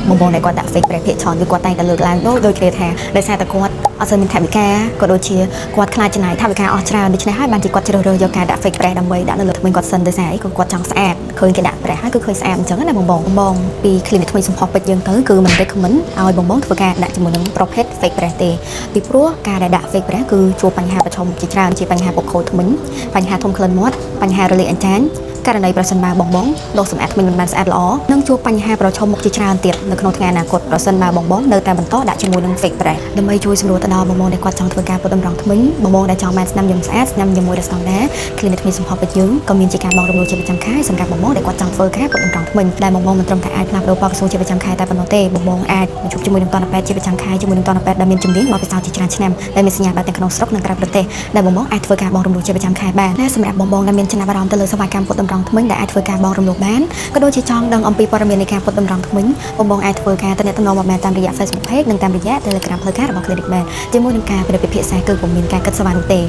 បងប្អូនដែលគាត់ដាក់ fake ប្រេះភាគច្រើនគឺគាត់តែងតែលើកឡើងដូចគ្នាថាដោយសារតែគាត់អត់សូវមានថវិកាក៏ដូចជាគាត់ខ្លាចចំណាយថវិកាអស់ច្រើនដូច្នេះហើយបានជាគាត់ជ្រើសរើសយកការដាក់ fake ប្រេះដើម្បីដាក់នៅលើធ្មេញគាត់សិនដោយសារអីក៏គាត់ចង់ស្អាតឃើញគេដាក់ប្រេះហើយគឺឃើញស្អាតអញ្ចឹងណាបងពី clinic ធ្មេញសម្ផស្សពេជ្រយើងទៅគឺមិន recommend ឲ្យបងធ្វើការដាក់ជាមួយនឹងប្រភេទ fake ប្រេះទេពីព្រោះការដែលដាក់ fake ប្រេះគឺជួបបញ្ហាប្រឈមជាច្រើនជាបញ្ហាពុកខូចធ្មេញបញ្ហាធំក្លិនមាត់បញ្ហារលាកអញ្ចាញករណីប្រសិនបើបងដុសសម្អាតធ្មេញមិនបានស្អាតល្អនឹងជួបបញ្ហាប្រឈមមុខជាច្រើនទៀតនៅក្នុងថ្ងៃអនាគតប្រសិនបើបងនៅតែបន្តដាក់ជាមួយនឹង fake ប្រេះដើម្បីជួយសម្រួលទៅដល់បងដែលគាត់ចង់ធ្វើការពុតតម្រង់ធ្មេញបងដែលចង់បានស្នាមញញឹមស្អាតស្នាមញញឹមមួយរស្តង់ដារ clinic ធ្មេញសម្ផស្សពេជ្រយើងក៏មានជាការបងរំលោភជាប្រចាំខែសម្រាប់បងដែលគាត់ចង់ធ្វើការពុតតម្រង់ធ្មេញដែលបងមិនត្រឹមតែអាចផ្លាស់ប្ដូរពណ៌ក្រសួងជាប្រចាំខែតែប៉ុណ្ណោះទេបងអាចជួបជាមួយនឹងតនពេទ្យជាប្រចាំខែជាមួយនឹងតនពេទ្យដែលមានជំនាញមកពិសោធន៍ជាច្រើនឆ្នាំដែលមានសញ្ញាបត្រទាំងក្នុងស្រុកនិងក្រៅប្រទេសដែលបងអាចធ្វើការបងរំលោភជាប្រចាំខែបានและសម្រាប់បងដែលមានចំណាប់អារម្មណ៍ទៅលើសេវាកម្មពុតតម្រង់ធ្មេញដែលអាចធ្វើការបងរំលោភបានក៏ដូចជាចង់ដឹងអំពីព័ត៌មាននៃការពុតតម្រង់ធ្មេញបងអាចធ្វើការទំនាក់ទំនងមកបានតាមរយៈ Facebook Page និងតាមរយៈ Telegram ផ្លូវការរបស់ Clinic បានជាមួយនឹងការពិភាក្សាគឺពុំមានការគិតសេវានោះទេ